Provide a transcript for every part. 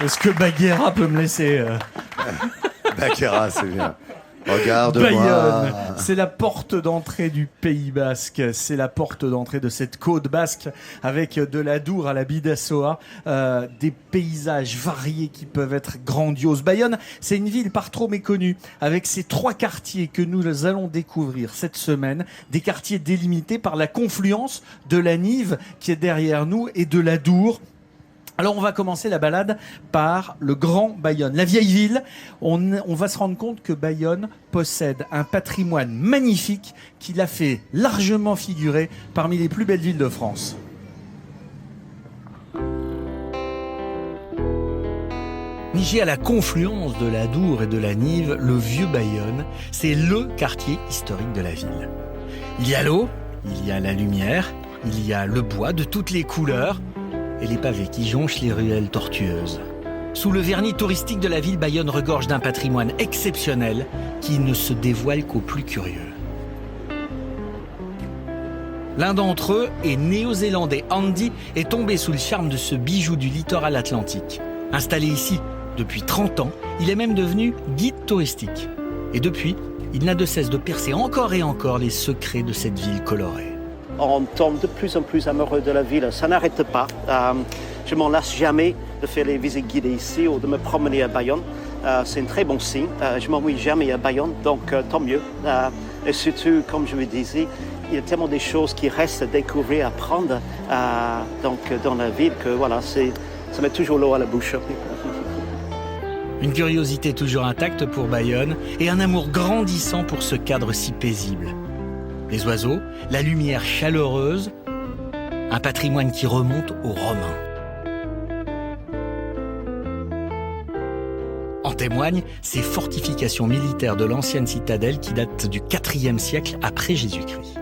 Est-ce que Baguera peut me laisser Baguera, c'est bien. Regarde-moi. Bayonne, c'est la porte d'entrée du Pays Basque, c'est la porte d'entrée de cette côte basque avec de l'Adour à la Bidassoa, des paysages variés qui peuvent être grandioses. Bayonne, c'est une ville par trop méconnue, avec ces 3 quartiers que nous allons découvrir cette semaine, des quartiers délimités par la confluence de la Nive qui est derrière nous et de l'Adour. Alors on va commencer la balade par le Grand Bayonne, la vieille ville. On va se rendre compte que Bayonne possède un patrimoine magnifique qui l'a fait largement figurer parmi les plus belles villes de France. Niché à la confluence de l'Adour et de la Nive, le vieux Bayonne, c'est le quartier historique de la ville. Il y a l'eau, il y a la lumière, il y a le bois de toutes les couleurs, et les pavés qui jonchent les ruelles tortueuses. Sous le vernis touristique de la ville, Bayonne regorge d'un patrimoine exceptionnel qui ne se dévoile qu'aux plus curieux. L'un d'entre eux est néo-zélandais. Andy est tombé sous le charme de ce bijou du littoral atlantique. Installé ici depuis 30 ans, il est même devenu guide touristique. Et depuis, il n'a de cesse de percer encore et encore les secrets de cette ville colorée. On tombe de plus en plus amoureux de la ville, ça n'arrête pas. Je m'en lasse jamais de faire les visites guidées ici ou de me promener à Bayonne. C'est un très bon signe. Je m'ennuie jamais à Bayonne, donc tant mieux. Et surtout, comme je me disais, il y a tellement de choses qui restent à découvrir, à apprendre donc, dans la ville que voilà, ça met toujours l'eau à la bouche. Une curiosité toujours intacte pour Bayonne et un amour grandissant pour ce cadre si paisible. Les oiseaux, la lumière chaleureuse, un patrimoine qui remonte aux Romains. En témoignent ces fortifications militaires de l'ancienne citadelle qui datent du IVe siècle après Jésus-Christ.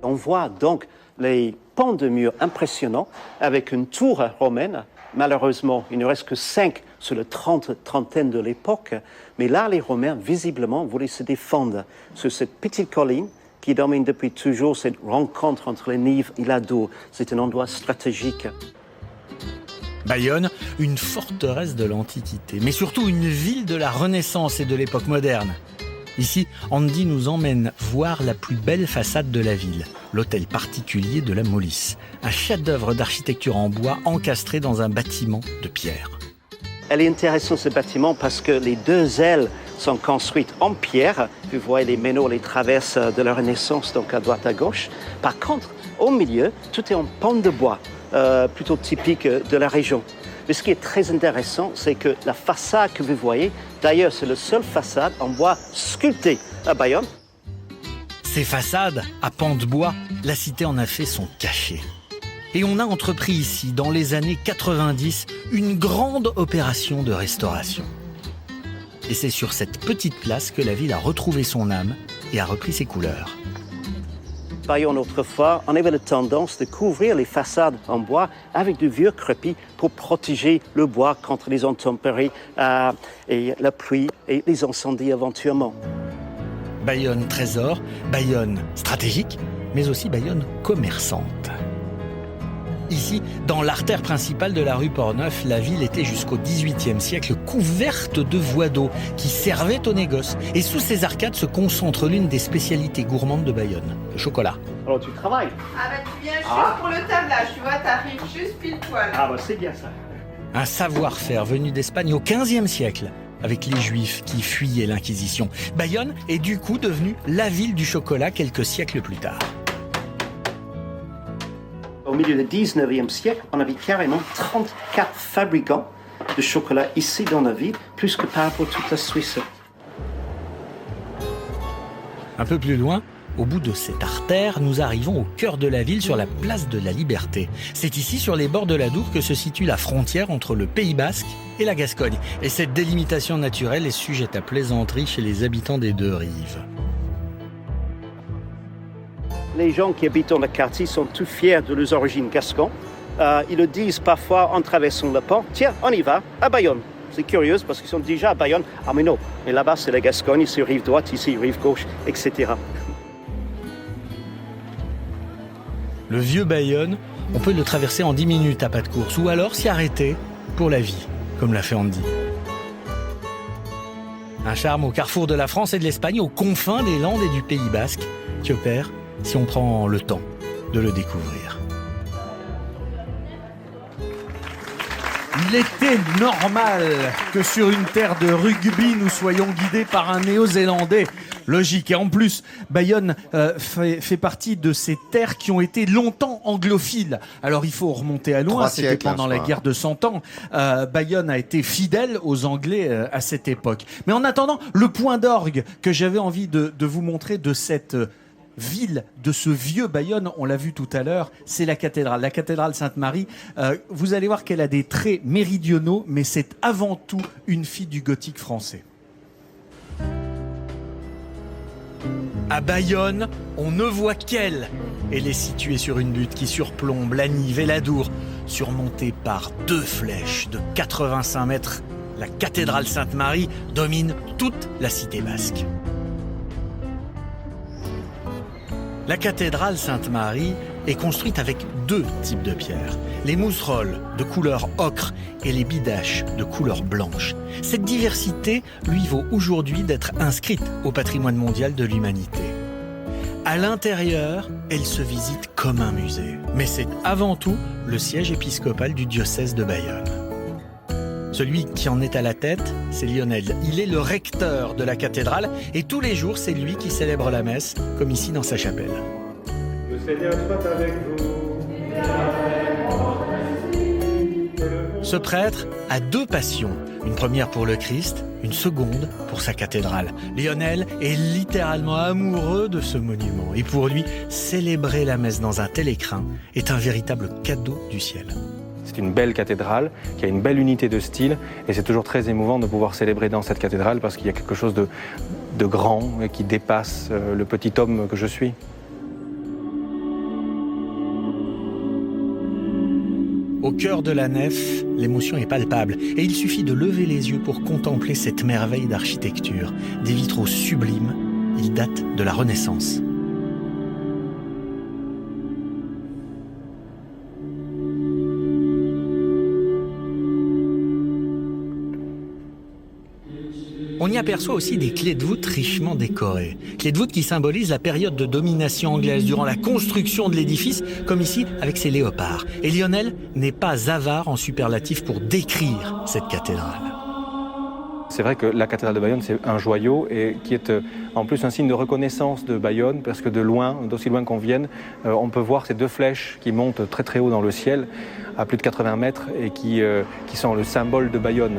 On voit donc les pans de murs impressionnants avec une tour romaine. Malheureusement, il ne reste que 5 sur la trentaine de l'époque. Mais là, les Romains, visiblement, voulaient se défendre sur cette petite colline qui domine depuis toujours cette rencontre entre les Nives et l'Adour. C'est un endroit stratégique. Bayonne, une forteresse de l'Antiquité, mais surtout une ville de la Renaissance et de l'époque moderne. Ici, Andy nous emmène voir la plus belle façade de la ville, l'hôtel particulier de la Molis, un chef-d'œuvre d'architecture en bois encastré dans un bâtiment de pierre. Elle est intéressante, ce bâtiment, parce que les 2 ailes sont construites en pierre. Vous voyez les méneaux, les traverses de la Renaissance, donc à droite, à gauche. Par contre, au milieu, tout est en pan de bois, plutôt typique de la région. Mais ce qui est très intéressant, c'est que la façade que vous voyez, d'ailleurs, c'est la seule façade en bois sculpté à Bayonne. Ces façades à pans de bois, la cité en a fait son cachet. Et on a entrepris ici, dans les années 90, une grande opération de restauration. Et c'est sur cette petite place que la ville a retrouvé son âme et a repris ses couleurs. Bayonne, autrefois, on avait la tendance de couvrir les façades en bois avec du vieux crépi pour protéger le bois contre les intempéries et la pluie et les incendies éventuellement. Bayonne trésor, Bayonne stratégique, mais aussi Bayonne commerçante. Ici, dans l'artère principale de la rue Portneuf, la ville était jusqu'au XVIIIe siècle couverte de voies d'eau qui servaient au négoce. Et sous ces arcades se concentre l'une des spécialités gourmandes de Bayonne, le chocolat. Alors tu travailles? Ah bah tu viens juste pour le tablage, tu vois, t'arrives juste pile poil. Ah bah c'est bien ça. Un savoir-faire venu d'Espagne au XVe siècle, avec les Juifs qui fuyaient l'Inquisition. Bayonne est du coup devenue la ville du chocolat quelques siècles plus tard. Au milieu du 19e siècle, on avait carrément 34 fabricants de chocolat ici dans la ville, plus que par rapport à toute la Suisse. Un peu plus loin, au bout de cette artère, nous arrivons au cœur de la ville, sur la place de la Liberté. C'est ici, sur les bords de l'Adour, que se situe la frontière entre le Pays Basque et la Gascogne. Et cette délimitation naturelle est sujette à plaisanterie chez les habitants des 2 rives. Les gens qui habitent dans le quartier sont tout fiers de leurs origines gasconnes. Ils le disent parfois en traversant le pont. Tiens, on y va, à Bayonne. C'est curieux parce qu'ils sont déjà à Bayonne. Ah mais non, mais là-bas c'est la Gascogne, ici rive droite, ici rive gauche, etc. Le vieux Bayonne, on peut le traverser en 10 minutes à pas de course, ou alors s'y arrêter pour la vie, comme l'a fait Andy. Un charme au carrefour de la France et de l'Espagne, aux confins des Landes et du Pays Basque, qui opère si on prend le temps de le découvrir. Il était normal que sur une terre de rugby, nous soyons guidés par un Néo-Zélandais. Logique. Et en plus, Bayonne fait partie de ces terres qui ont été longtemps anglophiles. Alors il faut remonter à loin, c'était pendant la guerre de 100 ans. Bayonne a été fidèle aux Anglais à cette époque. Mais en attendant, le point d'orgue que j'avais envie de vous montrer de cette ville, de ce vieux Bayonne, on l'a vu tout à l'heure, c'est la cathédrale Sainte-Marie. Vous allez voir qu'elle a des traits méridionaux, mais c'est avant tout une fille du gothique français. À Bayonne, on ne voit qu'elle. Elle est située sur une butte qui surplombe Lagny et l'Adour, surmontée par 2 flèches de 85 mètres. La cathédrale Sainte-Marie domine toute la cité basque. La cathédrale Sainte-Marie est construite avec 2 types de pierres. Les mousserolles de couleur ocre et les bidaches de couleur blanche. Cette diversité lui vaut aujourd'hui d'être inscrite au patrimoine mondial de l'humanité. À l'intérieur, elle se visite comme un musée. Mais c'est avant tout le siège épiscopal du diocèse de Bayonne. Celui qui en est à la tête, c'est Lionel. Il est le recteur de la cathédrale et tous les jours, c'est lui qui célèbre la messe, comme ici dans sa chapelle. Le Seigneur soit avec vous. Ce prêtre a 2 passions. Une première pour le Christ, une seconde pour sa cathédrale. Lionel est littéralement amoureux de ce monument. Et pour lui, célébrer la messe dans un tel écrin est un véritable cadeau du ciel. C'est une belle cathédrale qui a une belle unité de style et c'est toujours très émouvant de pouvoir célébrer dans cette cathédrale parce qu'il y a quelque chose de grand et qui dépasse le petit homme que je suis. Au cœur de la nef, l'émotion est palpable et il suffit de lever les yeux pour contempler cette merveille d'architecture. Des vitraux sublimes, ils datent de la Renaissance. On y aperçoit aussi des clés de voûte richement décorées. Clés de voûte qui symbolisent la période de domination anglaise durant la construction de l'édifice, comme ici avec ces léopards. Et Lionel n'est pas avare en superlatif pour décrire cette cathédrale. C'est vrai que la cathédrale de Bayonne, c'est un joyau et qui est en plus un signe de reconnaissance de Bayonne parce que de loin, d'aussi loin qu'on vienne, on peut voir ces 2 flèches qui montent très très haut dans le ciel, à plus de 80 mètres et qui sont le symbole de Bayonne.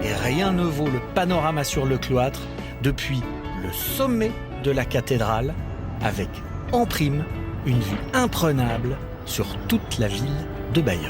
Et rien ne vaut le panorama sur le cloître depuis le sommet de la cathédrale avec, en prime, une vue imprenable sur toute la ville de Bayonne.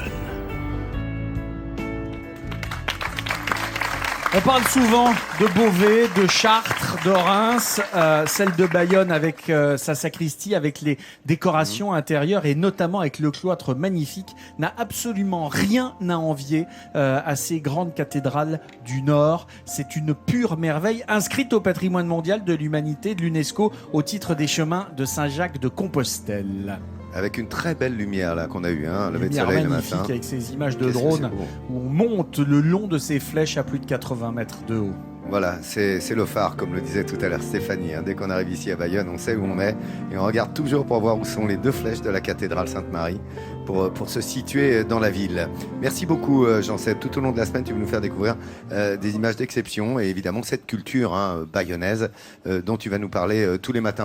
On parle souvent de Beauvais, de Chartres, de Reims, celle de Bayonne avec sa sacristie, avec les décorations intérieures et notamment avec le cloître magnifique, n'a absolument rien à envier à ces grandes cathédrales du Nord. C'est une pure merveille inscrite au patrimoine mondial de l'humanité de l'UNESCO au titre des chemins de Saint-Jacques de Compostelle. Avec une très belle lumière là qu'on a eue, hein, lever de Lumière soleil le magnifique matin. avec ces images de drone où on monte le long de ces flèches à plus de 80 mètres de haut. Voilà, c'est le phare, comme le disait tout à l'heure Stéphanie. Hein. Dès qu'on arrive ici à Bayonne, on sait où on est et on regarde toujours pour voir où sont les 2 flèches de la cathédrale Sainte-Marie pour se situer dans la ville. Merci beaucoup Jean-Seb. Tout au long de la semaine, tu vas nous faire découvrir des images d'exception et évidemment cette culture bayonnaise dont tu vas nous parler tous les matins.